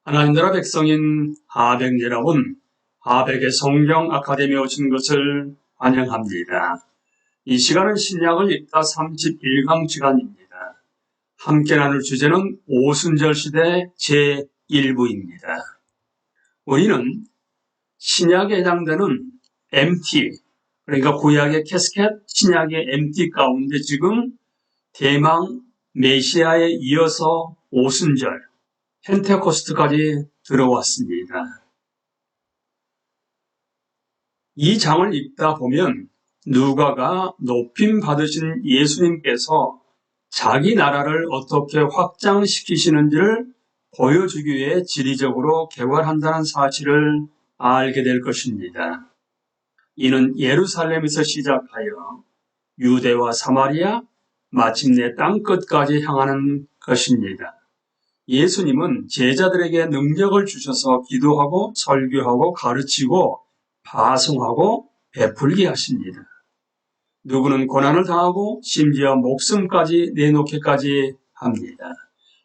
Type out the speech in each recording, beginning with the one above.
하나님 나라 백성인 하백 여러분, 하백의 성경 아카데미에 오신 것을 환영합니다. 이 시간은 신약을 읽다 31강 시간입니다. 함께 나눌 주제는 오순절 시대 제1부입니다. 우리는 신약에 해당되는 MT, 그러니까 구약의 캐스켓, 신약의 MT 가운데 지금 대망 메시아에 이어서 오순절, 펜테코스트까지 들어왔습니다. 이 장을 읽다 보면 누가가 높임 받으신 예수님께서 자기 나라를 어떻게 확장시키시는지를 보여주기 위해 지리적으로 개발한다는 사실을 알게 될 것입니다. 이는 예루살렘에서 시작하여 유대와 사마리아, 마침내 땅끝까지 향하는 것입니다. 예수님은 제자들에게 능력을 주셔서 기도하고 설교하고 가르치고 파송하고 베풀게 하십니다. 누구는 고난을 당하고 심지어 목숨까지 내놓기까지 합니다.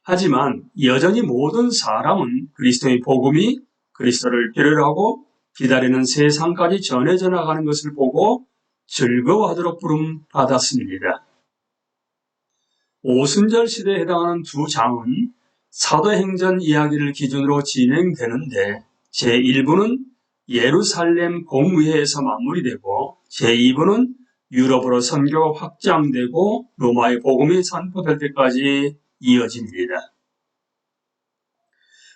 하지만 여전히 모든 사람은 그리스도의 복음이 그리스도를 필요로 하고 기다리는 세상까지 전해져 나가는 것을 보고 즐거워하도록 부름받았습니다. 오순절 시대에 해당하는 두 장은 사도행전 이야기를 기준으로 진행되는데 제1부는 예루살렘 공의회에서 마무리되고 제2부는 유럽으로 선교가 확장되고 로마의 복음이 선포될 때까지 이어집니다.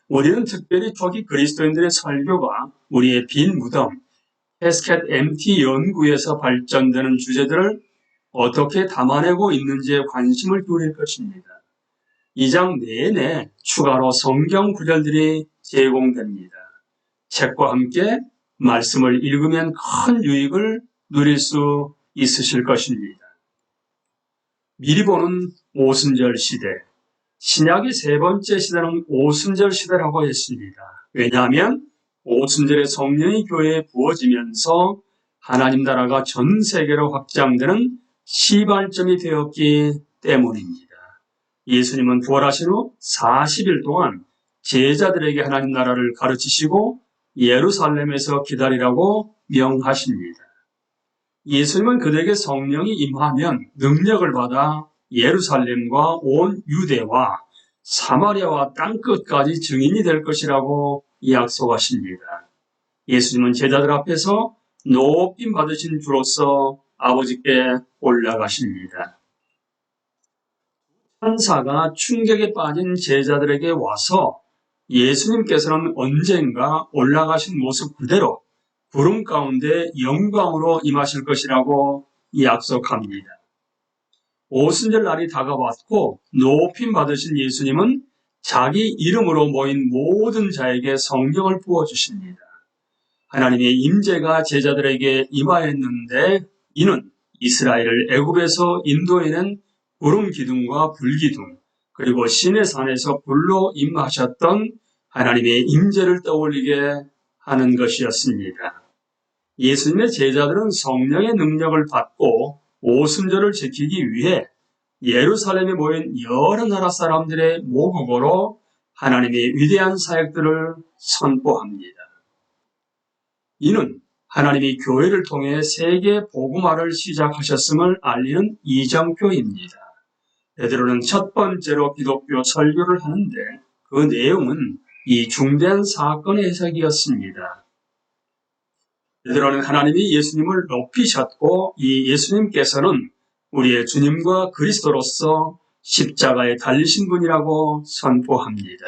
우리는 특별히 초기 그리스도인들의 설교가 우리의 빈 무덤, 캐스켓 MT 연구에서 발전되는 주제들을 어떻게 담아내고 있는지에 관심을 기울일 것입니다. 이 장 내내 추가로 성경 구절들이 제공됩니다. 책과 함께 말씀을 읽으면 큰 유익을 누릴 수 있으실 것입니다. 미리 보는 오순절 시대, 신약의 세 번째 시대는 오순절 시대라고 했습니다. 왜냐하면 오순절에 성령이 교회에 부어지면서 하나님 나라가 전 세계로 확장되는 시발점이 되었기 때문입니다. 예수님은 부활하신 후 40일 동안 제자들에게 하나님 나라를 가르치시고 예루살렘에서 기다리라고 명하십니다. 예수님은 그들에게 성령이 임하면 능력을 받아 예루살렘과 온 유대와 사마리아와 땅끝까지 증인이 될 것이라고 약속하십니다. 예수님은 제자들 앞에서 높임 받으신 주로서 아버지께 올라가십니다. 천사가 충격에 빠진 제자들에게 와서 예수님께서는 언젠가 올라가신 모습 그대로 구름 가운데 영광으로 임하실 것이라고 약속합니다. 오순절 날이 다가왔고 높임 받으신 예수님은 자기 이름으로 모인 모든 자에게 성령을 부어주십니다. 하나님의 임재가 제자들에게 임하였는데 이는 이스라엘을 애굽에서 인도해낸 구름 기둥과 불 기둥, 그리고 시내산에서 불로 임하셨던 하나님의 임재를 떠올리게 하는 것이었습니다. 예수님의 제자들은 성령의 능력을 받고 오순절을 지키기 위해 예루살렘에 모인 여러 나라 사람들의 모국어로 하나님의 위대한 사역들을 선포합니다. 이는 하나님이 교회를 통해 세계 복음화를 시작하셨음을 알리는 이정표입니다. 베드로는 첫 번째로 기독교 설교를 하는데 그 내용은 이 중대한 사건의 해석이었습니다. 베드로는 하나님이 예수님을 높이셨고 이 예수님께서는 우리의 주님과 그리스도로서 십자가에 달리신 분이라고 선포합니다.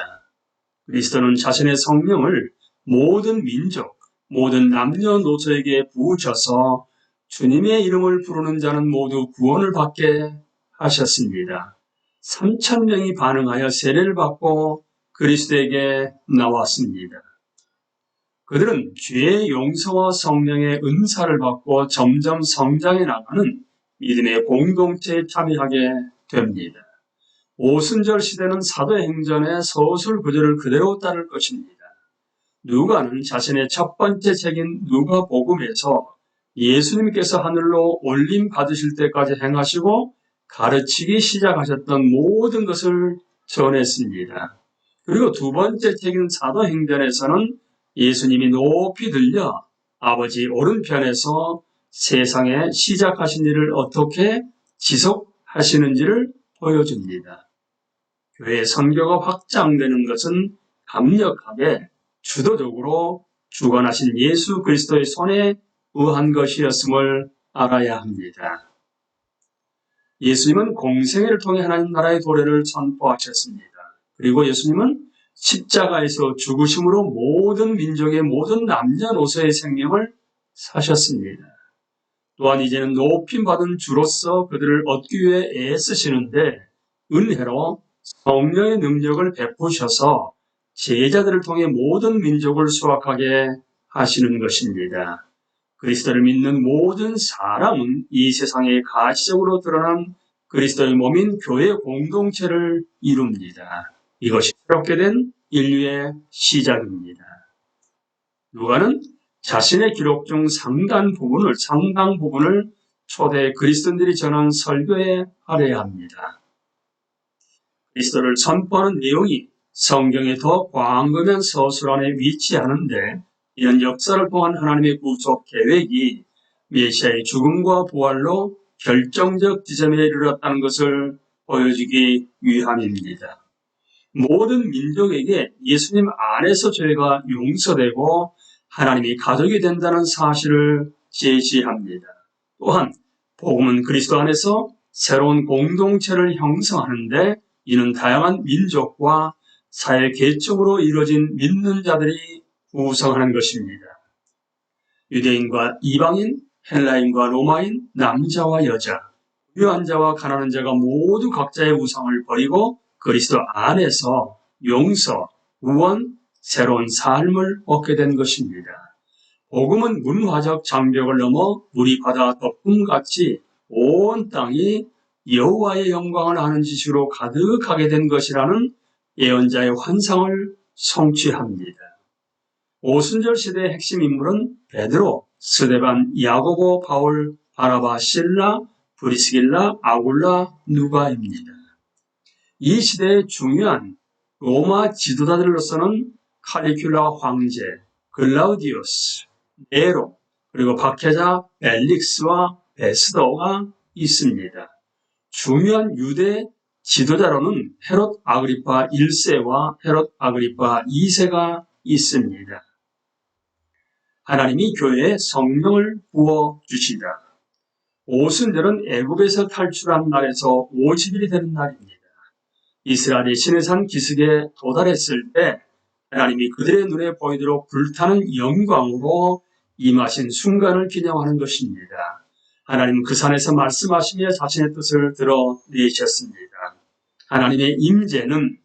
그리스도는 자신의 성령을 모든 민족, 모든 남녀노소에게 부으셔서 주님의 이름을 부르는 자는 모두 구원을 받게 하셨습니다. 3,000명이 반응하여 세례를 받고 그리스도에게 나왔습니다. 그들은 죄의 용서와 성령의 은사를 받고 점점 성장해 나가는 믿음의 공동체에 참여하게 됩니다. 오순절 시대는 사도행전의 서술 구절을 그대로 따를 것입니다. 누가는 자신의 첫 번째 책인 누가복음에서 예수님께서 하늘로 올림 받으실 때까지 행하시고 가르치기 시작하셨던 모든 것을 전했습니다. 그리고 두 번째 책인 사도행전에서는 예수님이 높이 들려 아버지 오른편에서 세상에 시작하신 일을 어떻게 지속하시는지를 보여줍니다. 교회 선교가 확장되는 것은 강력하게 주도적으로 주관하신 예수 그리스도의 손에 의한 것이었음을 알아야 합니다. 예수님은 공생애를 통해 하나님 나라의 도래를 선포하셨습니다. 그리고 예수님은 십자가에서 죽으심으로 모든 민족의 모든 남녀노소의 생명을 사셨습니다. 또한 이제는 높임받은 주로서 그들을 얻기 위해 애쓰시는데 은혜로 성령의 능력을 베푸셔서 제자들을 통해 모든 민족을 수확하게 하시는 것입니다. 그리스도를 믿는 모든 사람은 이 세상에 가시적으로 드러난 그리스도의 몸인 교회 공동체를 이룹니다. 이것이 새롭게 된 인류의 시작입니다. 누가는 자신의 기록 중 상당 부분을 초대 그리스도인들이 전한 설교에 할애합니다. 그리스도를 선포하는 내용이 성경에 더 광범위한 서술 안에 위치하는데 이런 역사를 통한 하나님의 구속 계획이 메시아의 죽음과 부활로 결정적 지점에 이르렀다는 것을 보여주기 위함입니다. 모든 민족에게 예수님 안에서 죄가 용서되고 하나님이 가족이 된다는 사실을 제시합니다. 또한 복음은 그리스도 안에서 새로운 공동체를 형성하는데 이는 다양한 민족과 사회 계층으로 이루어진 믿는 자들이 구성하는 것입니다. 유대인과 이방인, 헬라인과 로마인, 남자와 여자, 부유한 자와 가난한 자가 모두 각자의 우상을 버리고 그리스도 안에서 용서, 구원, 새로운 삶을 얻게 된 것입니다. 복음은 문화적 장벽을 넘어 물이 바다 덮음같이 온 땅이 여호와의 영광을 아는 지식으로 가득하게 된 것이라는 예언자의 환상을 성취합니다. 오순절 시대의 핵심 인물은 베드로, 스데반, 야고보, 바울, 바나바, 실라, 브리스길라, 아굴라, 누가입니다. 이 시대의 중요한 로마 지도자들로서는 칼리큘라 황제, 글라우디우스, 네로, 그리고 박해자 벨릭스와 베스더가 있습니다. 중요한 유대 지도자로는 헤롯 아그리파 1세와 헤롯 아그리파 2세가 있습니다. 하나님이 교회에 성령을 부어주시다. 오순절은 애굽에서 탈출한 날에서 50일이 되는 날입니다. 이스라엘이 시내산 기슭에 도달했을 때 하나님이 그들의 눈에 보이도록 불타는 영광으로 임하신 순간을 기념하는 것입니다. 하나님은 그 산에서 말씀하시며 자신의 뜻을 드러내셨습니다. 하나님의 임재는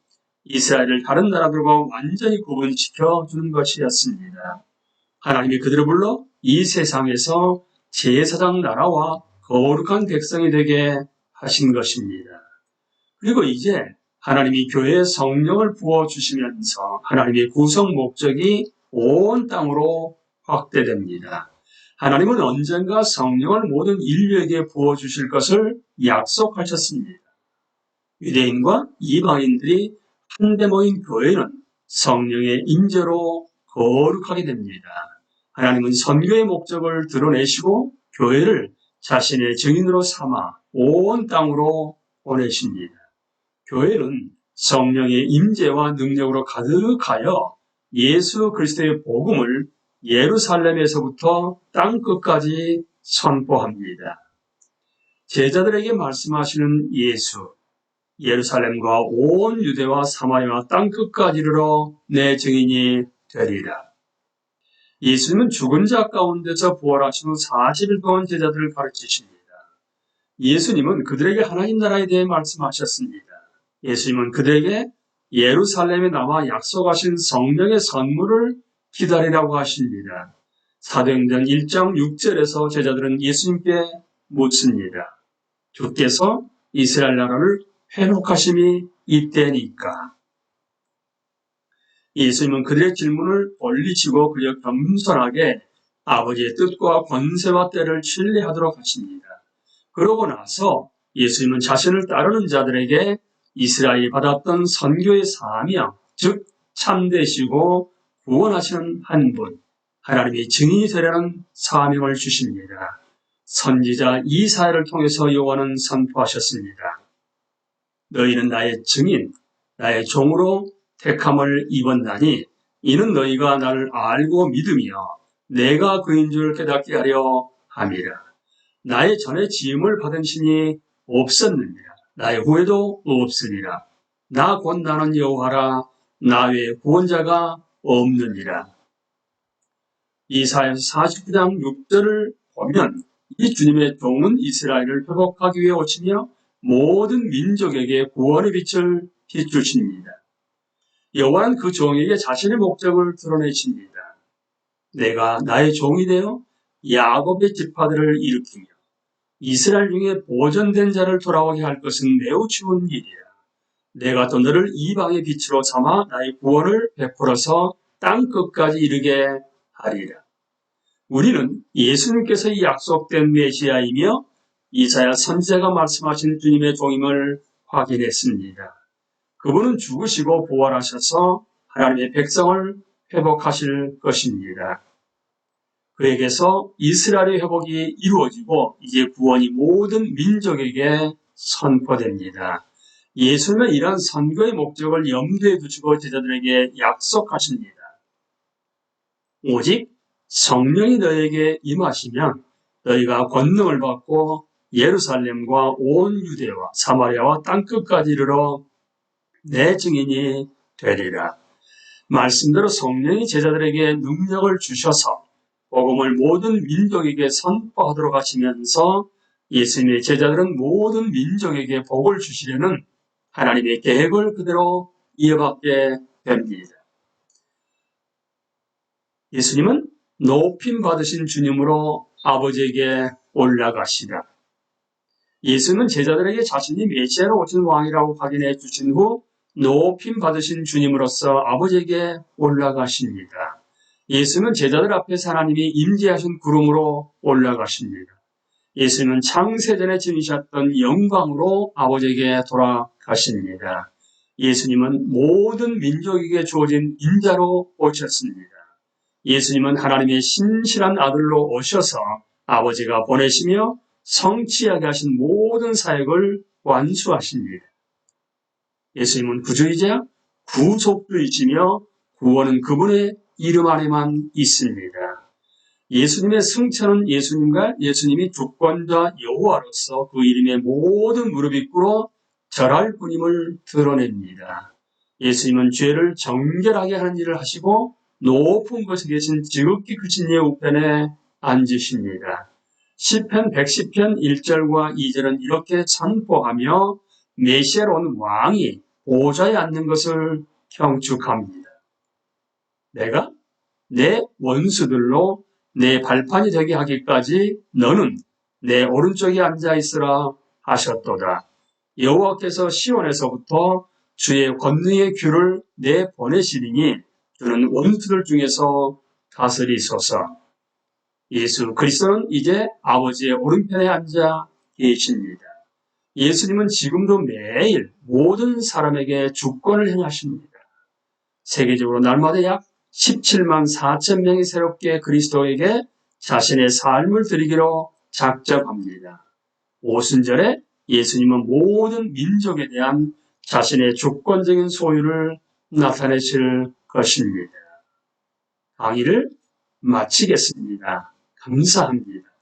이스라엘을 다른 나라들과 완전히 구분시켜 주는 것이었습니다. 하나님이 그들을 불러 이 세상에서 제사장 나라와 거룩한 백성이 되게 하신 것입니다. 그리고 이제 하나님이 교회에 성령을 부어주시면서 하나님의 구성 목적이 온 땅으로 확대됩니다. 하나님은 언젠가 성령을 모든 인류에게 부어주실 것을 약속하셨습니다. 유대인과 이방인들이 한데 모인 교회는 성령의 임재로 거룩하게 됩니다. 하나님은 선교의 목적을 드러내시고 교회를 자신의 증인으로 삼아 온 땅으로 보내십니다. 교회는 성령의 임재와 능력으로 가득하여 예수 그리스도의 복음을 예루살렘에서부터 땅 끝까지 선포합니다. 제자들에게 말씀하시는 예수, 예루살렘과 온 유대와 사마리아 땅 끝까지 이르러 내 증인이 되리라. 예수님은 죽은 자 가운데서 부활하신 후 40일 동안 제자들을 가르치십니다. 예수님은 그들에게 하나님 나라에 대해 말씀하셨습니다. 예수님은 그들에게 예루살렘에 남아 약속하신 성령의 선물을 기다리라고 하십니다. 사도행전 1장 6절에서 제자들은 예수님께 묻습니다. 주께서 이스라엘 나라를 회복하심이 이때니까. 예수님은 그들의 질문을 올리시고 그저 겸손하게 아버지의 뜻과 권세와 때를 신뢰하도록 하십니다. 그러고 나서 예수님은 자신을 따르는 자들에게 이스라엘이 받았던 선교의 사명, 즉 참되시고 구원하시는 한 분, 하나님의 증인이 되라는 사명을 주십니다. 선지자 이사야를 통해서 여호와는 선포하셨습니다. 너희는 나의 증인, 나의 종으로 택함을 입었나니 이는 너희가 나를 알고 믿으며 내가 그인 줄 깨닫게 하려 함이라. 나의 전에 지음을 받은 신이 없었느니라. 나의 후에도 없으리라. 나 곧 나는 여호와라. 나 외에 구원자가 없느니라. 이사야서 49장 6절을 보면 이 주님의 종은 이스라엘을 회복하기 위해 오시며 모든 민족에게 구원의 빛을 비추십니다. 여호와는 그 종에게 자신의 목적을 드러내십니다. 내가 나의 종이 되어 야곱의 지파들을 일으키며 이스라엘 중에 보존된 자를 돌아오게 할 것은 매우 쉬운 일이라. 내가 또 너를 이방의 빛으로 삼아 나의 구원을 베풀어서 땅 끝까지 이르게 하리라. 우리는 예수님께서 이 약속된 메시아이며 이사야 선지자가 말씀하신 주님의 종임을 확인했습니다. 그분은 죽으시고 부활하셔서 하나님의 백성을 회복하실 것입니다. 그에게서 이스라엘의 회복이 이루어지고 이제 구원이 모든 민족에게 선포됩니다. 예수님은 이러한 선거의 목적을 염두에 두시고 제자들에게 약속하십니다. 오직 성령이 너에게 임하시면 너희가 권능을 받고 예루살렘과 온 유대와 사마리아와 땅끝까지 이르러 내 증인이 되리라. 말씀대로 성령이 제자들에게 능력을 주셔서 복음을 모든 민족에게 선포하도록 하시면서 예수님의 제자들은 모든 민족에게 복을 주시려는 하나님의 계획을 그대로 이어받게 됩니다. 예수님은 높임 받으신 주님으로 아버지에게 올라가시다. 예수는 제자들에게 자신이 메시아로 오신 왕이라고 확인해 주신 후 높임 받으신 주님으로서 아버지에게 올라가십니다. 예수는 제자들 앞에서 하나님이 임재하신 구름으로 올라가십니다. 예수는 창세전에 지니셨던 영광으로 아버지에게 돌아가십니다. 예수님은 모든 민족에게 주어진 인자로 오셨습니다. 예수님은 하나님의 신실한 아들로 오셔서 아버지가 보내시며 성취하게 하신 모든 사역을 완수하십니다. 예수님은 구주이자 구속주이시며 구원은 그분의 이름 안에만 있습니다. 예수님의 승천은 예수님이 주권자 여호와로서 그 이름에 모든 무릎이 꿇어 절할 뿐임을 드러냅니다. 예수님은 죄를 정결하게 하는 일을 하시고 높은 곳에 계신 지극히 크신 이의 우편에 앉으십니다. 시편 110편 1절과 2절은 이렇게 선포하며 메시아로 온 왕이 보좌에 앉는 것을 경축합니다. 내가 내 원수들로 내 발판이 되게 하기까지 너는 내 오른쪽에 앉아 있으라 하셨도다. 여호와께서 시온에서부터 주의 권능의 규를 내보내시리니 주는 원수들 중에서 다스리소서. 예수 그리스도는 이제 아버지의 오른편에 앉아 계십니다. 예수님은 지금도 매일 모든 사람에게 주권을 행하십니다. 세계적으로 날마다 약 17만 4천 명이 새롭게 그리스도에게 자신의 삶을 드리기로 작정합니다. 오순절에 예수님은 모든 민족에 대한 자신의 주권적인 소유를 나타내실 것입니다. 강의를 마치겠습니다. 감사합니다.